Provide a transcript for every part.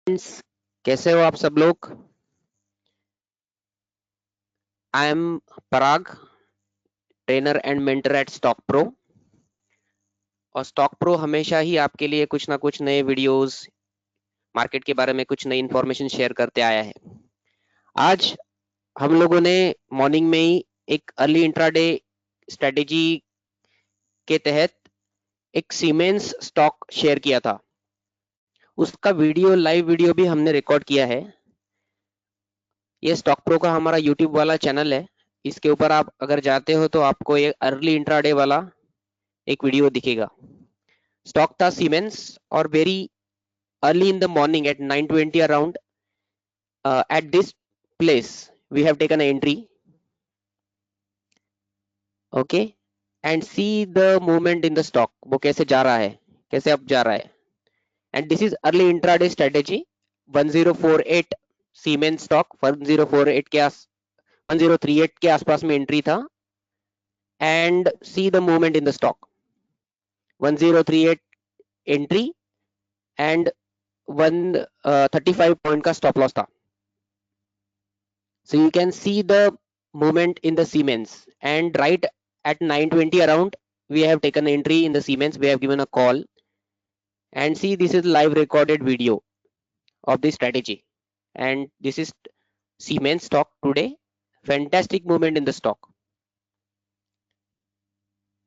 Friends, कैसे हो आप सब लोग। I am Parag, trainer and mentor at Stock Pro. और स्टॉक प्रो हमेशा ही आपके लिए कुछ ना कुछ नए वीडियोस, मार्केट के बारे में कुछ नई इन्फॉर्मेशन शेयर करते आया है। आज हम लोगों ने मॉर्निंग में ही एक अर्ली इंट्राडे स्ट्रेटेजी के तहत एक सीमेंस स्टॉक शेयर किया था। उसका वीडियो, लाइव वीडियो भी हमने रिकॉर्ड किया है। ये स्टॉक प्रो का हमारा यूट्यूब वाला चैनल है। इसके ऊपर आप अगर जाते हो तो आपको ये अर्ली इंट्राडे वाला एक वीडियो दिखेगा। स्टॉक था सीमेंस और very early in the morning at 9:20 around at this place we have taken an entry, okay, and see the movement in the stock, वो कैसे जा रहा है, कैसे अप जा रहा है। and this is early intraday strategy 1048 siemens stock 1048 के 1038 के आसपास में एंट्री था। and see the movement in the stock 1038 entry and 135 point का स्टॉप लॉस था। So you can see the movement in the Siemens, and right at 9:20 around we have taken entry in the Siemens. We have given a call, and see, this is live recorded video of the strategy, and this is Siemens stock today. Fantastic movement in the stock.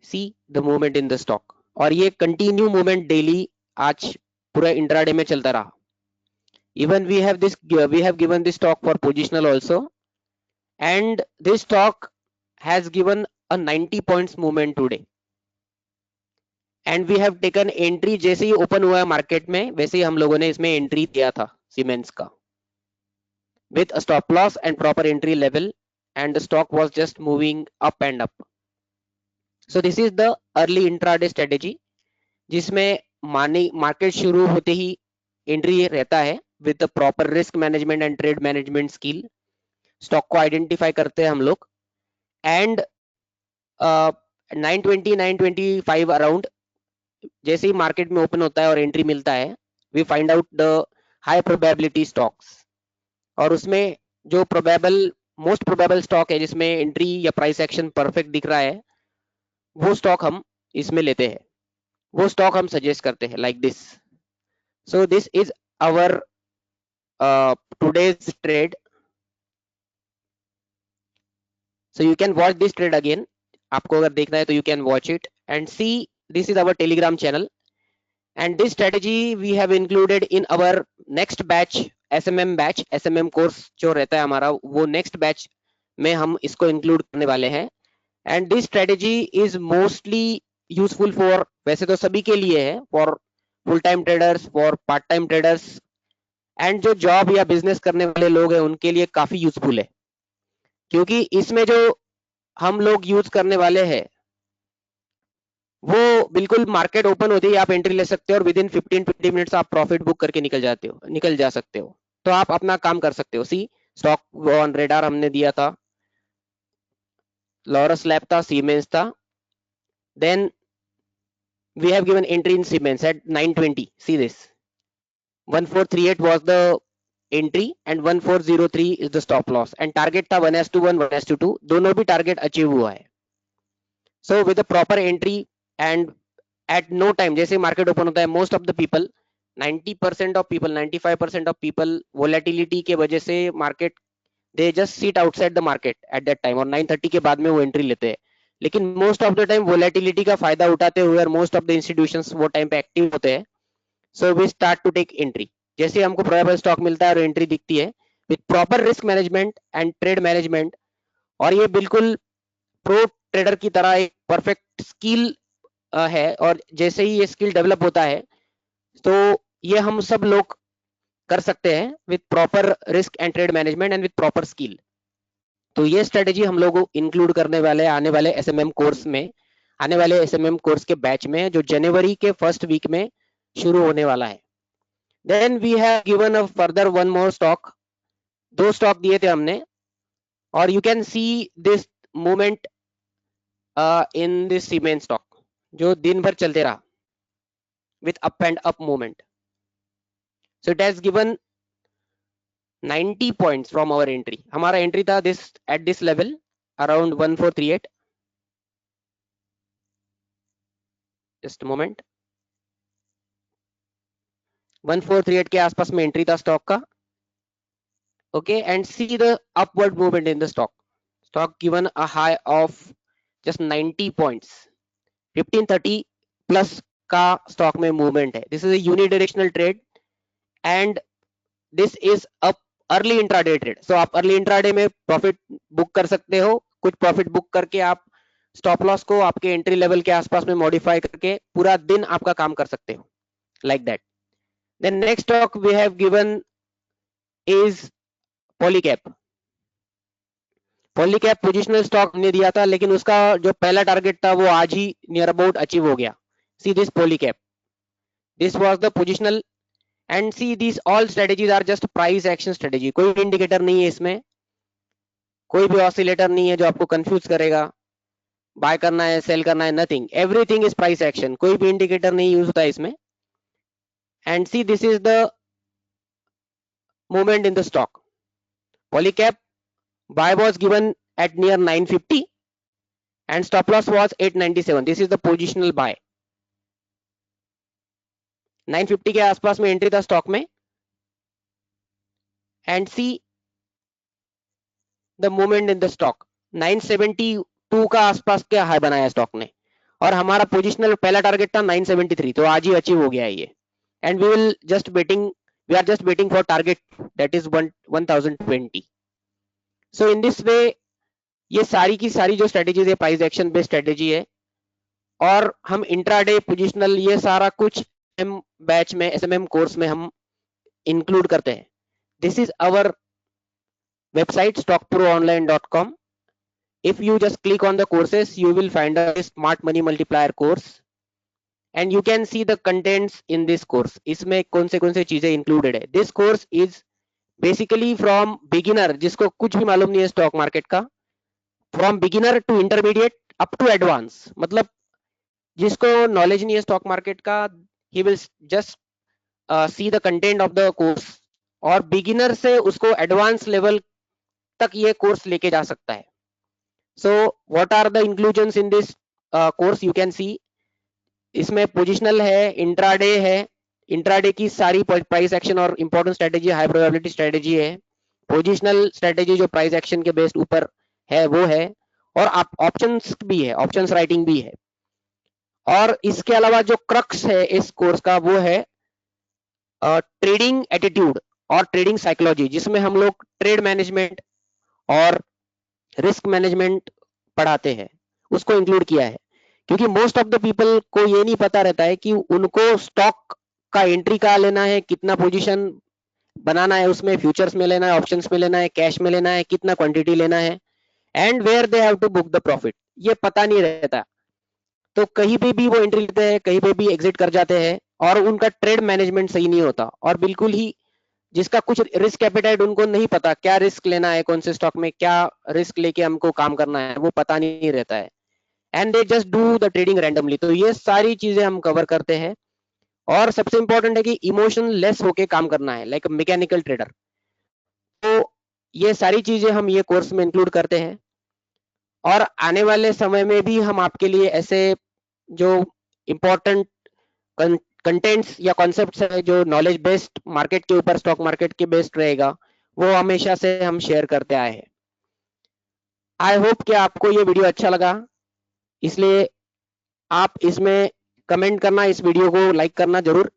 See the movement in the stock, और ये continue movement daily आज पूरा intraday में चलता रहा। Even we have given this stock for positional also, and this stock has given a 90 points movement today, and we have taken entry जैसे ही open हुआ है मार्केट में वैसे ही हम लोगों ने इसमें एंट्री दिया था सीमेंस का, with a stop loss and proper entry level, and the stock was just moving up and up. So this is the early intraday strategy जिसमें मार्केट शुरू होते ही एंट्री रहता है with the proper risk management and trade management skill. Stock को identify करते हैं हम लोग, एंड 920 925 अराउंड जैसे ही मार्केट में ओपन होता है और एंट्री मिलता है, we find out the high probability stocks, और उसमें जो मोस्ट प्रोबेबल स्टॉक है जिसमें एंट्री या प्राइस एक्शन परफेक्ट दिख रहा है, वो स्टॉक हम इसमें लेते हैं, वो स्टॉक हम सजेस्ट करते हैं like this. So this is our today's trade. So you can watch this trade again, आपको अगर देखना है तो you can watch it and see. This is our Telegram channel, and this strategy we have included in our next batch, SMM course जो रहता है हमारा, वो नेक्स्ट बैच में हम इसको इंक्लूड करने वाले हैं। And this strategy is mostly useful for, वैसे तो सभी के लिए है, for full time traders, for part time traders, and जो जॉब या बिजनेस करने वाले लोग हैं उनके लिए काफी यूजफुल है, क्योंकि इसमें जो हम लोग यूज करने वाले हैं वो बिल्कुल मार्केट ओपन होते ही आप एंट्री ले सकते हो और विद इन 15-20 मिनट्स आप प्रॉफिट बुक करके निकल जा सकते हो। तो आप अपना काम कर सकते हो। सी, स्टॉक ऑन रेडार हमने दिया था, लॉरस लैब था, सीमेंस था, then we have given entry in Siemens at 9:20। See this 1438 was the entry and 1403 is the stop loss, and target था 1:1 1:2, दोनों भी टारगेट अचीव हुआ है। So with the proper entry and at no time, जैसे market open होता है, most of the people, 90% of people, 95% of people volatility के वजह से market, they just seat outside the market at that time, और 9:30 के बाद में वो एंट्री लेते हैं। लेकिन most of the time volatility का फायदा उठाते हुए और मोस्ट ऑफ द इंस्टीट्यूशंस वो टाइम पे एक्टिव होते हैं। So we start to take entry, जैसे हमको प्रोबेबल स्टॉक मिलता है और एंट्री दिखती है, with proper risk management and trade management. और ये बिल्कुल प्रो ट्रेडर की तरह एक परफेक्ट स्किल है, और जैसे ही ये स्किल डेवलप होता है तो ये हम सब लोग कर सकते हैं with proper risk and trade management and with proper skill. तो ये स्ट्रेटेजी हम लोग इंक्लूड करने वाले आने वाले एसएमएम कोर्स में, आने वाले एसएमएम कोर्स के बैच में, जो जनवरी के फर्स्ट वीक में शुरू होने वाला है। Then we have given a further one more stock, 2 stock दिए थे हमने, और you can see this movement in this cement stock जो दिन भर चलते रहा with up and up movement. So it has given 90 points from our entry. हमारा एंट्री था this at this level around 1438। Just moment, 1438 के आसपास में एंट्री था स्टॉक का। Okay, and see the upward movement in the stock given a high of just 90 points, 1530 plus का stock में movement है। This is a unidirectional trade and this is a early intraday trade. So आप early intraday में profit book कर सकते हो। कुछ profit book करके आप स्टॉप लॉस को आपके एंट्री लेवल के आसपास में मॉडिफाई करके पूरा दिन आपका काम कर सकते हो, like that. Then next stock we have given is Polycab. Polycab positional stock हमने दिया था, लेकिन उसका जो पहला टारगेट था वो आज ही नियर अबाउट अचीव हो गया। See this Polycab, this was the positional and see this all strategies are just price action strategy. कोई भी इंडिकेटर नहीं है इसमें, कोई भी ऑसिलेटर नहीं है जो आपको कंफ्यूज करेगा बाय करना है सेल करना है, nothing, everything is price action. कोई भी इंडिकेटर नहीं यूज होता है इसमें। And see this is the movement in the stock. Polycab buy was given at near 950 and stop loss was 897. this is the positional buy। 950 के आसपास में एंट्री था स्टॉक में and see the movement in the stock. 972 का आसपास के high बनाया stock ने और हमारा पोजिशनल पहला टारगेट था 973, तो आज ही अचीव हो गया है ये। And we will just waiting, we are just waiting for target that is 1020। So in this way ये सारी की सारी जो स्ट्रेटेजीज है प्राइस एक्शन बेस्ड स्ट्रेटेजी है और हम इंट्राडे पोजिशनल ये सारा कुछ एम बैच में एसएमएम कोर्स में हम इंक्लूड करते हैं। This is our website stockproonline.com। if you just click on the courses you will find a smart money multiplier course and you can see the contents in this course। इसमें कौन से चीजें included है। this course is basically from beginner जिसको कुछ भी मालूम नहीं है स्टॉक मार्केट का, from beginner to intermediate up to advance। मतलब जिसको नॉलेज नहीं है स्टॉक मार्केट का he will just see the content of the course और बिगिनर से उसको एडवांस लेवल तक ये कोर्स लेके जा सकता है। So what are the inclusions in this course you can see. इसमें पोजिशनल है, इंट्राडे है, इंट्राडे की सारी प्राइस एक्शन और important strategy high probability strategy है। पोजिशनल स्ट्रेटेजी जो प्राइस एक्शन के बेस्ड ऊपर है वो है और ऑप्शंस भी है, ऑप्शंस राइटिंग भी है। और इसके अलावा जो क्रक्स है इस कोर्स का वो है ट्रेडिंग एटीट्यूड और ट्रेडिंग साइकोलॉजी, जिसमें हम लोग ट्रेड मैनेजमेंट और रिस्क मैनेजमेंट पढ़ाते हैं, उसको इंक्लूड किया है। क्योंकि मोस्ट ऑफ द पीपल को ये नहीं पता रहता है कि उनको स्टॉक का एंट्री कहाँ लेना है, कितना पोजीशन बनाना है, उसमें फ्यूचर्स में लेना है, ऑप्शंस में लेना है, कैश में लेना है, कितना क्वांटिटी लेना है and where they have to book the profit, ये पता नहीं रहता। तो कहीं पे भी वो एंट्री लेते हैं, कहीं पे भी एग्जिट कर जाते हैं और उनका ट्रेड मैनेजमेंट सही नहीं होता और बिल्कुल ही जिसका कुछ रिस्क एपेटाइट उनको नहीं पता क्या रिस्क लेना है, कौन से स्टॉक में क्या रिस्क लेके हमको काम करना है, वो पता नहीं रहता है and they just do the trading randomly. तो ये सारी चीजें हम कवर करते हैं और सबसे इंपॉर्टेंट है कि इमोशन लेस होके काम करना है, लाइक मैकेनिकल ट्रेडर। तो ये सारी चीजें हम ये कोर्स में इंक्लूड करते हैं और आने वाले समय में भी हम आपके लिए ऐसे जो इम्पोर्टेंट कंटेंट्स या कॉन्सेप्ट्स है जो नॉलेज बेस्ड मार्केट के ऊपर स्टॉक मार्केट के बेस्ड रहेगा वो हमेशा से हम शेयर करते आए हैं। आई होप कि आपको ये वीडियो अच्छा लगा, इसलिए आप इसमें कमेंट करना, इस वीडियो को लाइक करना जरूर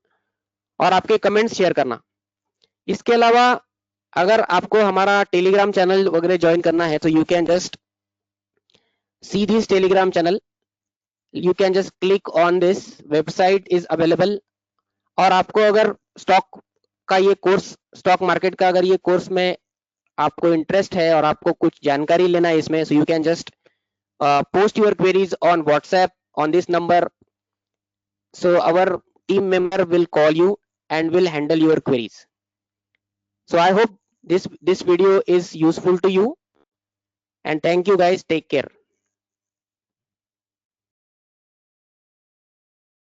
और आपके कमेंट्स शेयर करना। इसके अलावा अगर आपको हमारा टेलीग्राम चैनल वगैरह ज्वाइन करना है तो you can just see this Telegram channel, you can just click on this, website is available। और आपको अगर स्टॉक का ये कोर्स, स्टॉक मार्केट का अगर ये कोर्स में आपको इंटरेस्ट है और आपको कुछ जानकारी लेना है इसमें, so you can just post your queries on WhatsApp on this number, so our team member will call you and will handle your queries। so I hope this video is useful to you and thank you guys, take care।